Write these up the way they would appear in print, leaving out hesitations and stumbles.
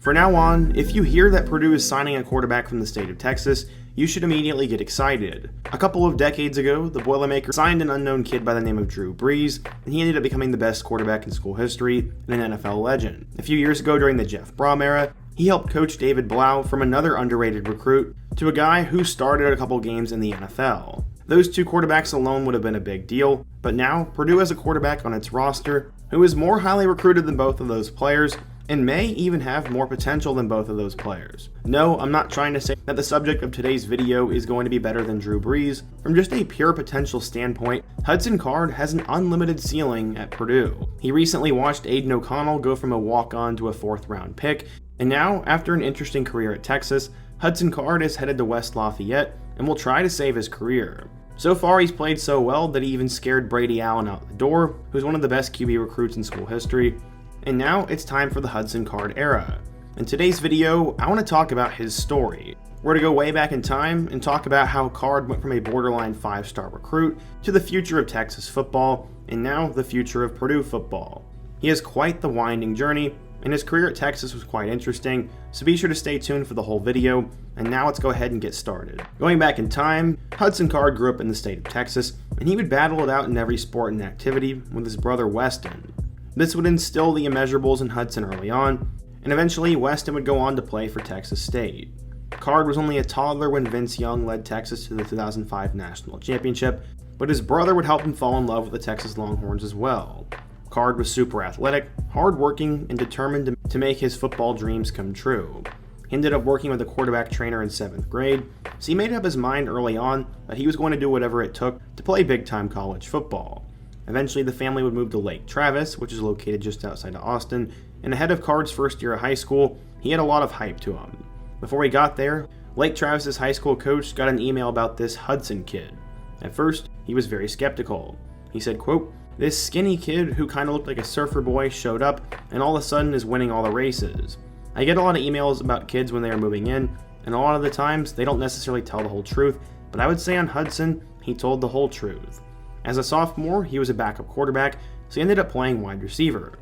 For now on, if you hear that Purdue is signing a quarterback from the state of Texas, you should immediately get excited. A couple of decades ago, the Boilermakers signed an unknown kid by the name of Drew Brees, and he ended up becoming the best quarterback in school history and an NFL legend. A few years ago during the Jeff Brom era, he helped coach David Blau from another underrated recruit to a guy who started a couple games in the NFL. Those two quarterbacks alone would have been a big deal, but now Purdue has a quarterback on its roster who is more highly recruited than both of those players and may even have more potential than both of those players. No, I'm not trying to say that the subject of today's video is going to be better than Drew Brees. From just a pure potential standpoint, Hudson Card has an unlimited ceiling at Purdue. He recently watched Aiden O'Connell go from a walk-on to a 4th round pick, and now, after an interesting career at Texas, Hudson Card is headed to West Lafayette and will try to save his career. So far, he's played so well that he even scared Brady Allen out the door, who's one of the best QB recruits in school history. And now it's time for the Hudson Card era. In today's video, I want to talk about his story. We're going to go way back in time and talk about how Card went from a borderline 5-star recruit to the future of Texas football, and now the future of Purdue football. He has quite the winding journey, and his career at Texas was quite interesting, so be sure to stay tuned for the whole video. And now let's go ahead and get started. Going back in time, Hudson Card grew up in the state of Texas, and he would battle it out in every sport and activity with his brother Weston. This would instill the immeasurables in Hudson early on, and eventually Weston would go on to play for Texas State. Card was only a toddler when Vince Young led Texas to the 2005 National Championship, but his brother would help him fall in love with the Texas Longhorns as well. Card was super athletic, hardworking, and determined to make his football dreams come true. He ended up working with a quarterback trainer in 7th grade, so he made up his mind early on that he was going to do whatever it took to play big-time college football. Eventually, the family would move to Lake Travis, which is located just outside of Austin, and ahead of Card's first year of high school, he had a lot of hype to him. Before he got there, Lake Travis's high school coach got an email about this Hudson kid. At first, he was very skeptical. He said, quote, "This skinny kid who kind of looked like a surfer boy showed up and all of a sudden is winning all the races. I get a lot of emails about kids when they are moving in, and a lot of the times they don't necessarily tell the whole truth, but I would say on Hudson, he told the whole truth." As a sophomore, he was a backup quarterback, so he ended up playing wide receiver.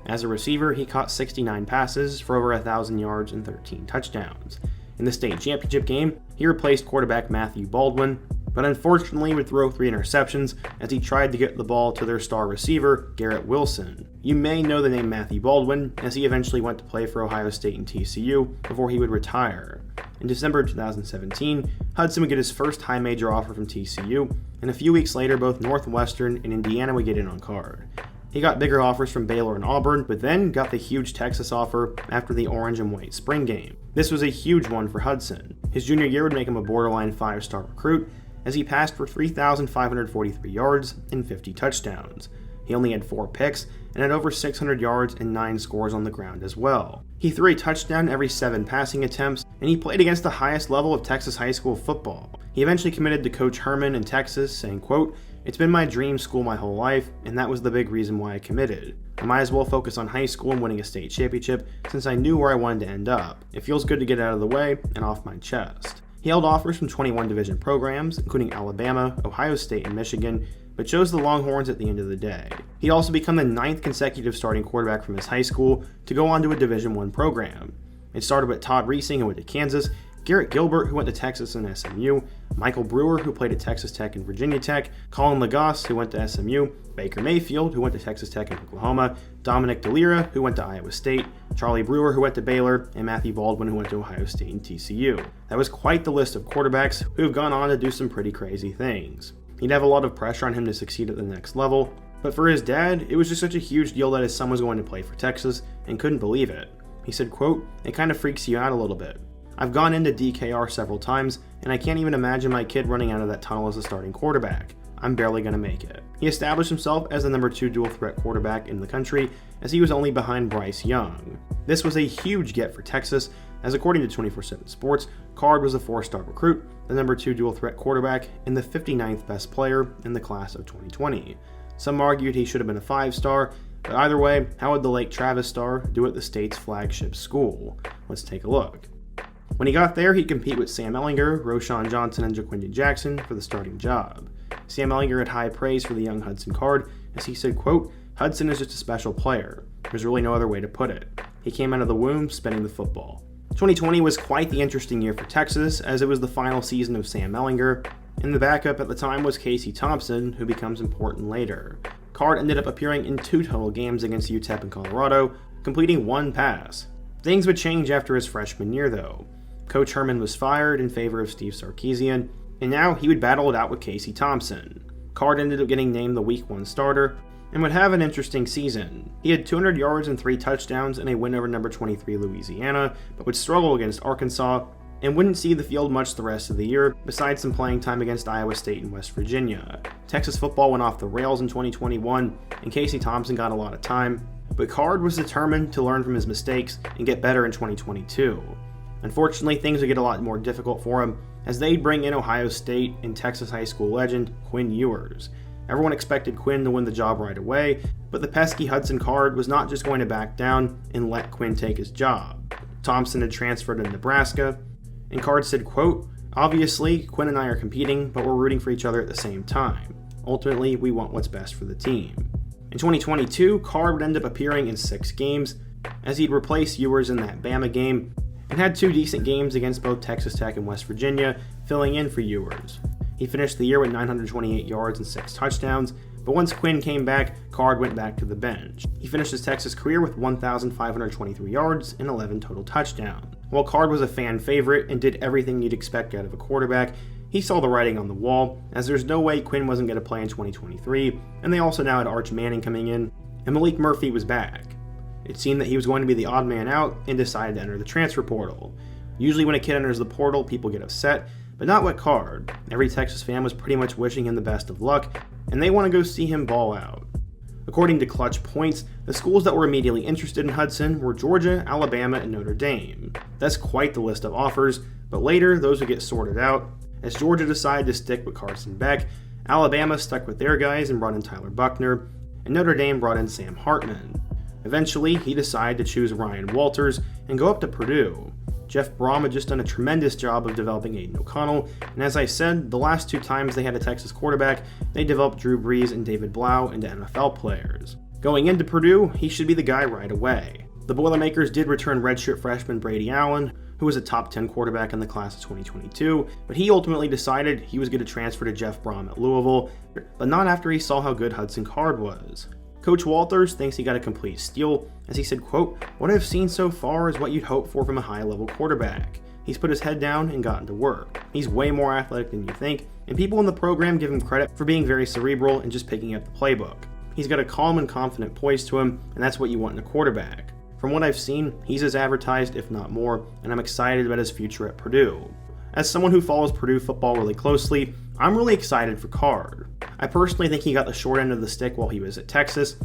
As a receiver, he caught 69 passes for over 1,000 yards and 13 touchdowns. In the state championship game, he replaced quarterback Matthew Baldwin, but unfortunately would throw 3 interceptions as he tried to get the ball to their star receiver, Garrett Wilson. You may know the name Matthew Baldwin, as he eventually went to play for Ohio State and TCU before he would retire. In December 2017, Hudson would get his first high major offer from TCU, and a few weeks later both Northwestern and Indiana would get in on Card. He got bigger offers from Baylor and Auburn, but then got the huge Texas offer after the orange and white spring game. This was a huge one for Hudson. His junior year would make him a borderline 5-star recruit, as he passed for 3,543 yards and 50 touchdowns. He only had 4 picks and had over 600 yards and 9 scores on the ground as well. He threw a touchdown every 7 passing attempts, and he played against the highest level of Texas high school football. He eventually committed to Coach Herman in Texas, saying, quote, "It's been my dream school my whole life, and that was the big reason why I committed. I might as well focus on high school and winning a state championship since I knew where I wanted to end up. It feels good to get it out of the way and off my chest." He held offers from 21 division programs, including Alabama, Ohio State, and Michigan, but chose the Longhorns at the end of the day. He'd also become the 9th consecutive starting quarterback from his high school to go on to a Division I program. It started with Todd Reesing, who went to Kansas, Garrett Gilbert, who went to Texas and SMU, Michael Brewer, who played at Texas Tech and Virginia Tech, Colin Lagasse, who went to SMU, Baker Mayfield, who went to Texas Tech and Oklahoma, Dominic DeLira, who went to Iowa State, Charlie Brewer, who went to Baylor, and Matthew Baldwin, who went to Ohio State and TCU. That was quite the list of quarterbacks who have gone on to do some pretty crazy things. He'd have a lot of pressure on him to succeed at the next level, but for his dad, it was just such a huge deal that his son was going to play for Texas and couldn't believe it. He said, quote, "It kind of freaks you out a little bit. I've gone into DKR several times, and I can't even imagine my kid running out of that tunnel as a starting quarterback. I'm barely going to make it." He established himself as the number 2 dual-threat quarterback in the country, as he was only behind Bryce Young. This was a huge get for Texas, as according to 24/7 Sports, Card was a 4-star recruit, the number 2 dual-threat quarterback, and the 59th best player in the class of 2020. Some argued he should have been a 5-star, but either way, how would the Lake Travis star do at the state's flagship school? Let's take a look. When he got there, he'd compete with Sam Ehlinger, Roschon Johnson, and Jaquindon Jackson for the starting job. Sam Ehlinger had high praise for the young Hudson Card, as he said, quote, "Hudson is just a special player. There's really no other way to put it. He came out of the womb spinning the football. 2020 was quite the interesting year for Texas, as it was the final season of Sam Ehlinger, and the backup at the time was Casey Thompson, who becomes important later. Card ended up appearing in 2 total games against UTEP and Colorado, completing 1 pass. Things would change after his freshman year, though. Coach Herman was fired in favor of Steve Sarkisian, and now he would battle it out with Casey Thompson. Card ended up getting named the Week 1 starter, and would have an interesting season. He had 200 yards and 3 touchdowns in a win over number 23 Louisiana, but would struggle against Arkansas, and wouldn't see the field much the rest of the year, besides some playing time against Iowa State and West Virginia. Texas football went off the rails in 2021, and Casey Thompson got a lot of time, but Card was determined to learn from his mistakes and get better in 2022. Unfortunately, things would get a lot more difficult for him, as they'd bring in Ohio State and Texas high school legend Quinn Ewers. Everyone expected Quinn to win the job right away, but the pesky Hudson Card was not just going to back down and let Quinn take his job. Thompson had transferred to Nebraska, and Card said, quote, "Obviously, Quinn and I are competing, but we're rooting for each other at the same time. Ultimately, we want what's best for the team." In 2022, Card would end up appearing in 6 games, as he'd replace Ewers in that Bama game, and had 2 decent games against both Texas Tech and West Virginia, filling in for Ewers. He finished the year with 928 yards and 6 touchdowns, but once Quinn came back, Card went back to the bench. He finished his Texas career with 1,523 yards and 11 total touchdowns. While Card was a fan favorite and did everything you'd expect out of a quarterback, he saw the writing on the wall, as there's no way Quinn wasn't going to play in 2023, and they also now had Arch Manning coming in, and Malik Murphy was back. It seemed that he was going to be the odd man out and decided to enter the transfer portal. Usually when a kid enters the portal, people get upset, but not with Card. Every Texas fan was pretty much wishing him the best of luck, and they want to go see him ball out. According to Clutch Points, the schools that were immediately interested in Hudson were Georgia, Alabama, and Notre Dame. That's quite the list of offers, but later those would get sorted out, as Georgia decided to stick with Carson Beck, Alabama stuck with their guys and brought in Tyler Buckner, and Notre Dame brought in Sam Hartman. Eventually, he decided to choose Ryan Walters and go up to Purdue. Jeff Brom had just done a tremendous job of developing Aiden O'Connell, and as I said, the last 2 times they had a Texas quarterback, they developed Drew Brees and David Blau into NFL players. Going into Purdue, he should be the guy right away. The Boilermakers did return redshirt freshman Brady Allen, who was a top 10 quarterback in the class of 2022, but he ultimately decided he was going to transfer to Jeff Brom at Louisville, but not after he saw how good Hudson Card was. Coach Walters thinks he got a complete steal, as he said, quote, "What I've seen so far is what you'd hope for from a high-level quarterback. He's put his head down and gotten to work. He's way more athletic than you think, and people in the program give him credit for being very cerebral and just picking up the playbook. He's got a calm and confident poise to him, and that's what you want in a quarterback. From what I've seen, he's as advertised, if not more, and I'm excited about his future at Purdue." As someone who follows Purdue football really closely, I'm really excited for Card. I personally think he got the short end of the stick while he was at Texas,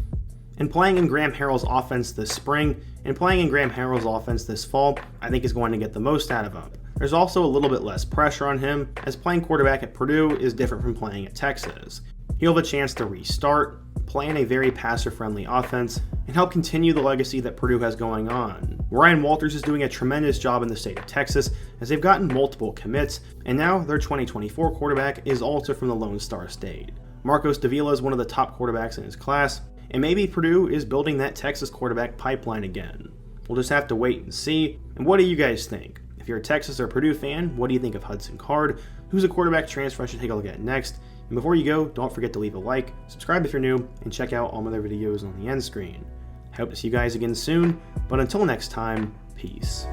and playing in Graham Harrell's offense this spring and playing in Graham Harrell's offense this fall, I think is going to get the most out of him. There's also a little bit less pressure on him, as playing quarterback at Purdue is different from playing at Texas. He'll have a chance to restart, play in a very passer-friendly offense, and help continue the legacy that Purdue has going on. Ryan Walters is doing a tremendous job in the state of Texas, as they've gotten multiple commits, and now their 2024 quarterback is also from the Lone Star State. Marcos Davila is one of the top quarterbacks in his class, and maybe Purdue is building that Texas quarterback pipeline again. We'll just have to wait and see. And what do you guys think? If you're a Texas or Purdue fan, what do you think of Hudson Card? Who's a quarterback transfer I should take a look at next? And before you go, don't forget to leave a like, subscribe if you're new, and check out all my other videos on the end screen. I hope to see you guys again soon, but until next time, peace.